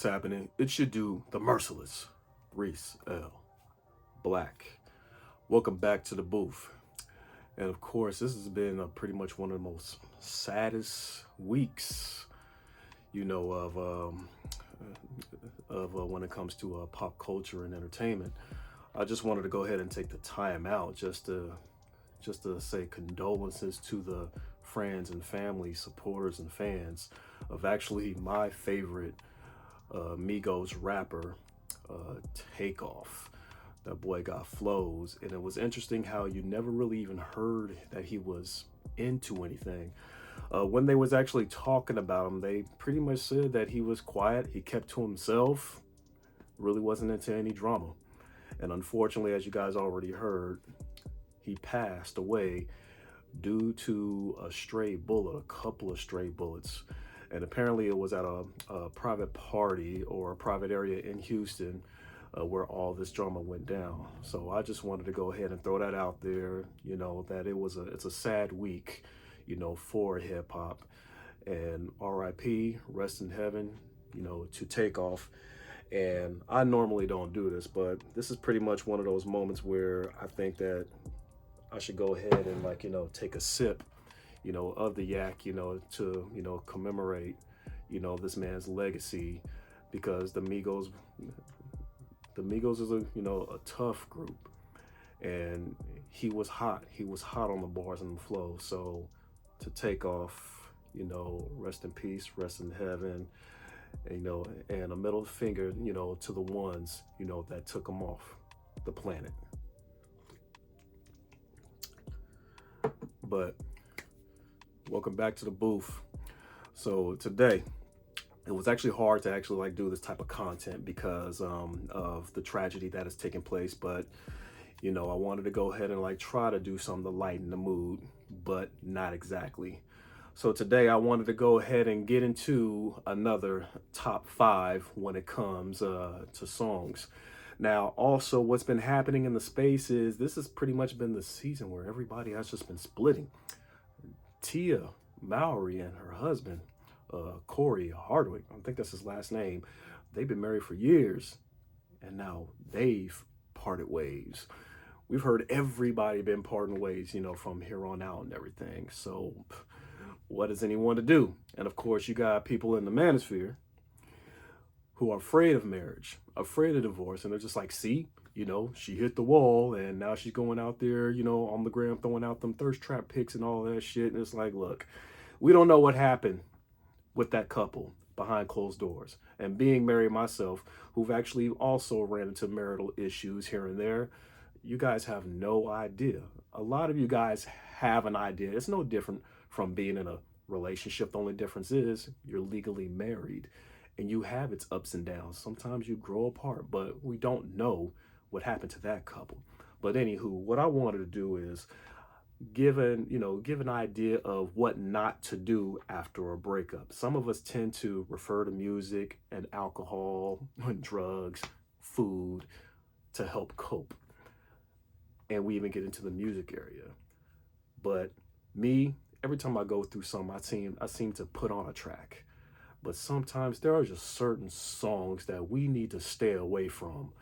what's happening? It should do the merciless Reese L. Black. Welcome back to the booth. And of course, this has been pretty much one of the most saddest weeks, of when it comes to pop culture and entertainment. I just wanted to go ahead and take the time out just to say condolences to the friends and family, supporters and fans of actually my favorite Migos rapper, Takeoff. That boy got flows, and it was interesting how you never really even heard that he was into anything. When they was actually talking about him, they pretty much said that he was quiet, he kept to himself, really wasn't into any drama. And unfortunately, as you guys already heard, he passed away due to a stray bullet, a couple of stray bullets. And apparently it was at a private party or a private area in Houston where all this drama went down. So I just wanted to go ahead and throw that out there, that it's a sad week, for hip hop. And RIP, rest in heaven, to Takeoff. And I normally don't do this, but this is pretty much one of those moments where I think that I should go ahead and take a sip, of the yak, to commemorate, this man's legacy, because the Migos is a tough group, and he was hot on the bars and the flow. So to Takeoff, rest in peace, rest in heaven, and a middle finger, to the ones, that took him off the planet. But welcome back to the booth. So today, it was actually hard to actually do this type of content because of the tragedy that has taken place. But I wanted to go ahead and try to do something to lighten the mood, but not exactly. So today I wanted to go ahead and get into another top 5 when it comes to songs. Now, also what's been happening in the space is this has pretty much been the season where everybody has just been splitting. Tia Mowry and her husband, Corey Hardwick, I think that's his last name, they've been married for years, and now they've parted ways. We've heard everybody been parting ways, from here on out and everything. So what does anyone to do? And of course, you got people in the manosphere who are afraid of marriage, afraid of divorce, and they're just like, see, she hit the wall, and now she's going out there, on the gram, throwing out them thirst trap pics and all that shit. And it's like, look, we don't know what happened with that couple behind closed doors. And being married myself, who've actually also ran into marital issues here and there, you guys have no idea. A lot of you guys have an idea. It's no different from being in a relationship. The only difference is you're legally married, and you have its ups and downs. Sometimes you grow apart, but we don't know what happened to that couple. But anywho, what I wanted to do is give an idea of what not to do after a breakup. Some of us tend to refer to music and alcohol and drugs, food to help cope. And we even get into the music area. But me, every time I go through something, I seem to put on a track. But sometimes there are just certain songs that we need to stay away from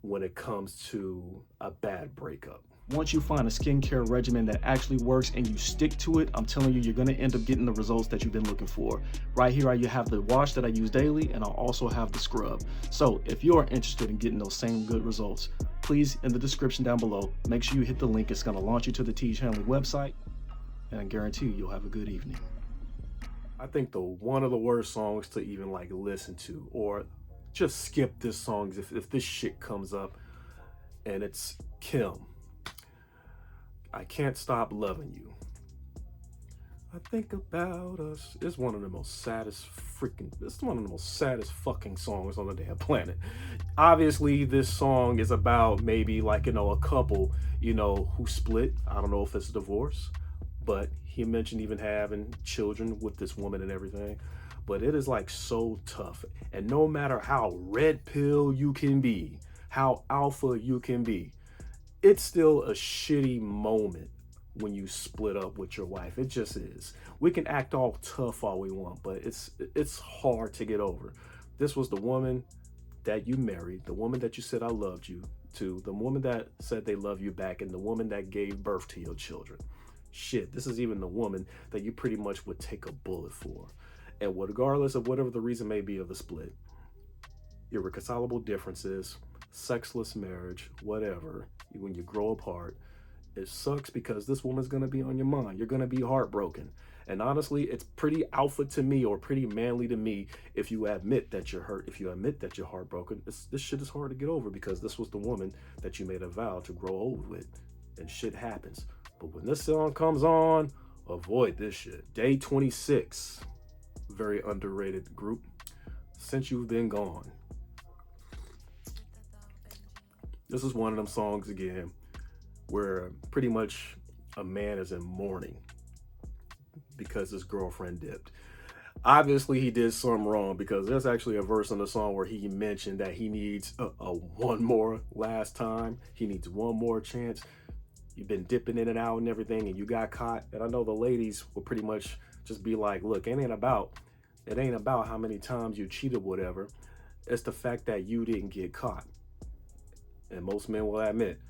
when it comes to a bad breakup. Once you find a skincare regimen that actually works and you stick to it, I'm telling you, you're going to end up getting the results that you've been looking for. Right here, I have the wash that I use daily, and I also have the scrub. So if you are interested in getting those same good results, please, in the description down below, make sure you hit the link. It's going to launch you to the T Hanley website, and I guarantee you'll have a good evening. I think one of the worst songs to even listen to, or just skip this song if this shit comes up, and it's Kim. I Can't Stop Loving You. I think about us. It's one of the most saddest fucking songs on the damn planet. Obviously, this song is about maybe a couple, who split. I don't know if it's a divorce, but he mentioned even having children with this woman and everything. But it is so tough. And no matter how red pill you can be, how alpha you can be, it's still a shitty moment when you split up with your wife. It just is. We can act all tough all we want, but it's hard to get over. This was the woman that you married, the woman that you said I loved you to, the woman that said they love you back, and the woman that gave birth to your children. Shit, this is even the woman that you pretty much would take a bullet for. And regardless of whatever the reason may be of the split, irreconcilable differences, sexless marriage, whatever, when you grow apart, it sucks because this woman's gonna be on your mind. You're gonna be heartbroken. And honestly, it's pretty alpha to me or pretty manly to me if you admit that you're hurt, if you admit that you're heartbroken. This shit is hard to get over because this was the woman that you made a vow to grow old with. And shit happens. But when this song comes on, avoid this shit. Day 26, very underrated group. Since You've Been Gone. This is one of them songs again where pretty much a man is in mourning because his girlfriend dipped. Obviously, he did something wrong because there's actually a verse in the song where he mentioned that he needs a one more last time. He needs one more chance. You've been dipping in and out and everything, and you got caught. And I know the ladies will pretty much just be like, look, it ain't about how many times you cheated, whatever. It's the fact that you didn't get caught. And most men will admit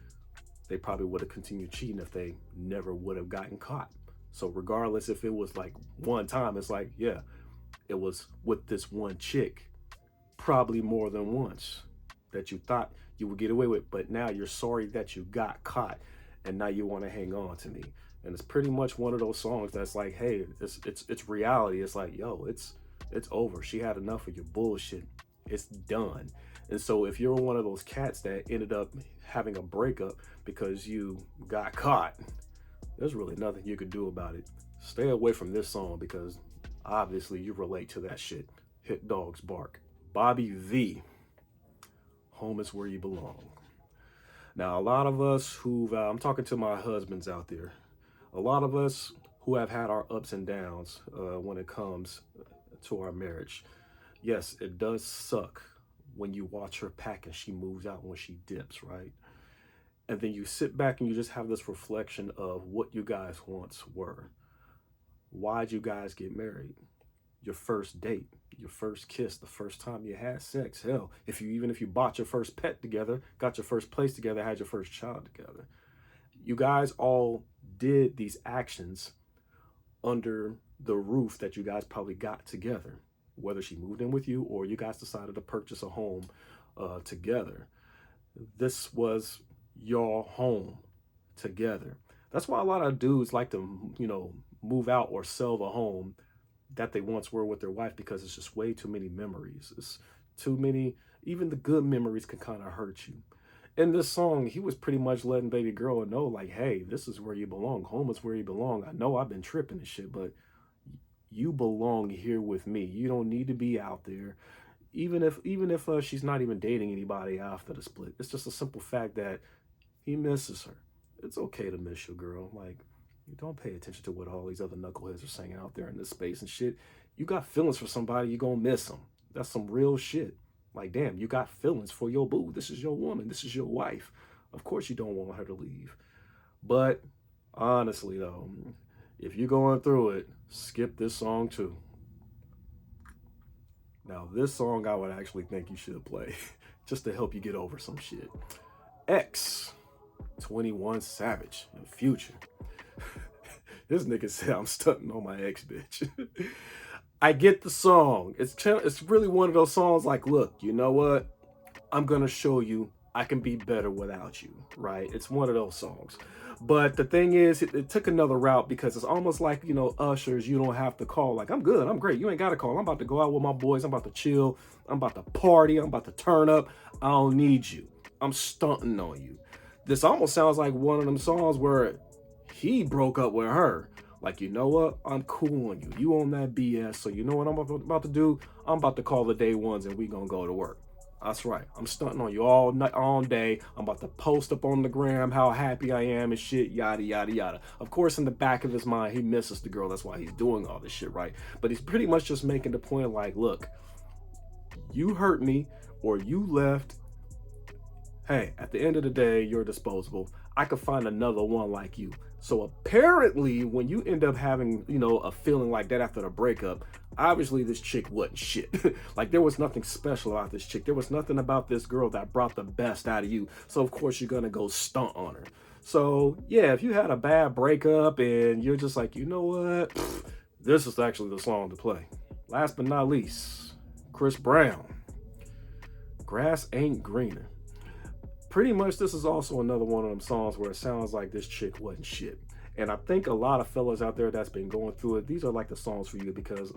they probably would have continued cheating if they never would have gotten caught. So regardless if it was like one time, it's like, yeah, it was with this one chick, probably more than once, that you thought you would get away with, but now you're sorry that you got caught and now you want to hang on to me. And it's pretty much one of those songs that's like, hey, it's reality. It's like, yo, it's over. She had enough of your bullshit. It's done. And so if you're one of those cats that ended up having a breakup because you got caught, there's really nothing you could do about it. Stay away from this song because obviously you relate to that shit. Hit dogs bark. Bobby V, Home is Where You Belong. Now, a lot of us I'm talking to my husbands out there, a lot of us who have had our ups and downs when it comes to our marriage. Yes, it does suck when you watch her pack and she moves out when she dips, right? And then you sit back and you just have this reflection of what you guys once were. Why'd you guys get married? Your first date, your first kiss, the first time you had sex. Hell, if you bought your first pet together, got your first place together, had your first child together. You guys all did these actions under the roof that you guys probably got together, whether she moved in with you or you guys decided to purchase a home together. This was your home together. That's why a lot of dudes like to, move out or sell the home that they once were with their wife because it's just way too many memories. It's too many, even the good memories can kind of hurt you. In this song, he was pretty much letting baby girl know, like, hey, this is where you belong. Home is where you belong. I know I've been tripping and shit, but you belong here with me. You don't need to be out there. Even if she's not even dating anybody after the split. It's just a simple fact that he misses her. It's okay to miss your girl. Like, you don't pay attention to what all these other knuckleheads are saying out there in this space and shit. You got feelings for somebody, you gonna miss them. That's some real shit. Like, damn, you got feelings for your boo. This is your woman. This is your wife. Of course you don't want her to leave. But honestly, though, if you're going through it, skip this song too. Now, this song I would actually think you should play just to help you get over some shit. X, 21 Savage, in Future. This nigga said I'm stunting on my ex bitch. I get the song. It's really one of those songs like, look, you know what? I'm gonna show you I can be better without you, right? It's one of those songs. But the thing is, it took another route because it's almost like, Ushers, you don't have to call. Like, I'm good, I'm great. You ain't got to call. I'm about to go out with my boys. I'm about to chill. I'm about to party. I'm about to turn up. I don't need you. I'm stunting on you. This almost sounds like one of them songs where he broke up with her. Like, you know what? I'm cool on you. You on that BS. So you know what I'm about to do? I'm about to call the day ones and we gonna go to work. That's right. I'm stunting on you all night, all day. I'm about to post up on the gram how happy I am and shit, yada, yada, yada. Of course, in the back of his mind, he misses the girl. That's why he's doing all this shit, right? But he's pretty much just making the point like, look, you hurt me or you left hey, at the end of the day, you're disposable. I could find another one like you. So apparently, when you end up having, a feeling like that after the breakup, obviously this chick wasn't shit. Like there was nothing special about this chick. There was nothing about this girl that brought the best out of you. So of course you're gonna go stunt on her. So yeah, if you had a bad breakup and you're just like, you know what, this is actually the song to play. Last but not least, Chris Brown, Grass Ain't Greener. Pretty much this is also another one of them songs where it sounds like this chick wasn't shit. And I think a lot of fellas out there that's been going through it, these are like the songs for you because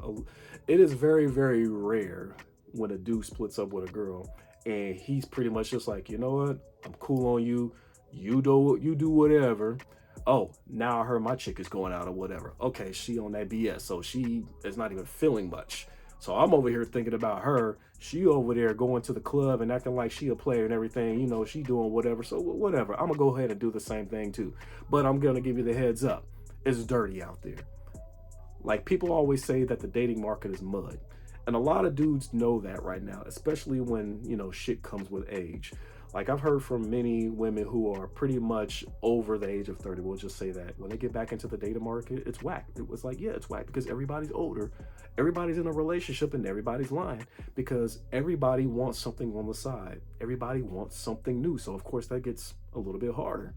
it is very, very rare when a dude splits up with a girl and he's pretty much just like, you know what, I'm cool on you. You do whatever. Oh, now I heard my chick is going out or whatever. Okay, she on that BS, so she is not even feeling much. So I'm over here thinking about her. She over there going to the club and acting like she a player and everything. She doing whatever. So whatever. I'm gonna go ahead and do the same thing too. But I'm gonna give you the heads up. It's dirty out there. Like people always say that the dating market is mud. And a lot of dudes know that right now, especially when, shit comes with age. Like I've heard from many women who are pretty much over the age of 30, we'll just say that when they get back into the dating market, it's whack. It was like, yeah, it's whack because everybody's older, everybody's in a relationship and everybody's lying because everybody wants something on the side. Everybody wants something new. So of course that gets a little bit harder.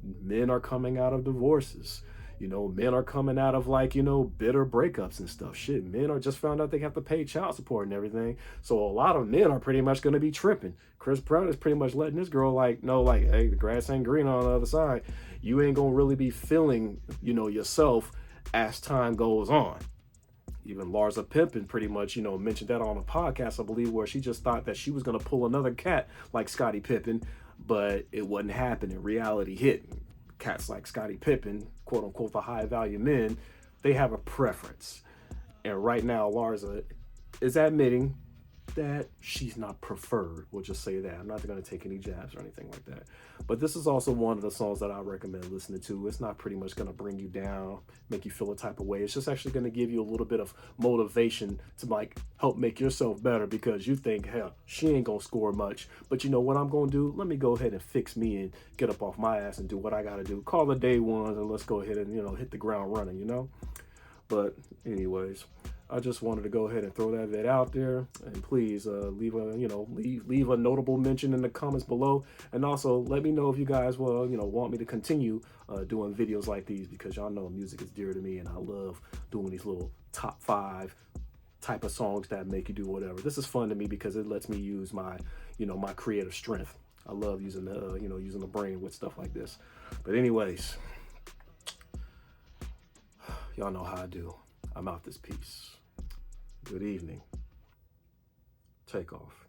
Men are coming out of divorces. Men are coming out of bitter breakups and stuff. Shit, men are just found out they have to pay child support and everything. So a lot of men are pretty much going to be tripping. Chris Brown is pretty much letting this girl know, hey, the grass ain't green on the other side. You ain't going to really be feeling, yourself as time goes on. Even Larsa Pimpin pretty much, mentioned that on a podcast, I believe, where she just thought that she was going to pull another cat like Scottie Pippen, but it wasn't happening. Reality hit. Cats like Scottie Pippen, quote unquote, the high value men, they have a preference. And right now, Larsa is admitting that she's not preferred. We'll just say that. I'm not going to take any jabs or anything like that. But this is also one of the songs that I recommend listening to. It's not pretty much going to bring you down, make you feel a type of way. It's just actually going to give you a little bit of motivation to help make yourself better because you think, hell, she ain't going to score much. But you know what I'm going to do? Let me go ahead and fix me and get up off my ass and do what I got to do. Call the day ones and let's go ahead and, hit the ground running, But anyways, I just wanted to go ahead and throw that vid out there, and please leave a notable mention in the comments below, and also let me know if you guys will want me to continue doing videos like these because y'all know music is dear to me, and I love doing these little top 5 type of songs that make you do whatever. This is fun to me because it lets me use my my creative strength. I love using the using the brain with stuff like this. But anyways, y'all know how I do. I'm out this piece. Good evening. Take off.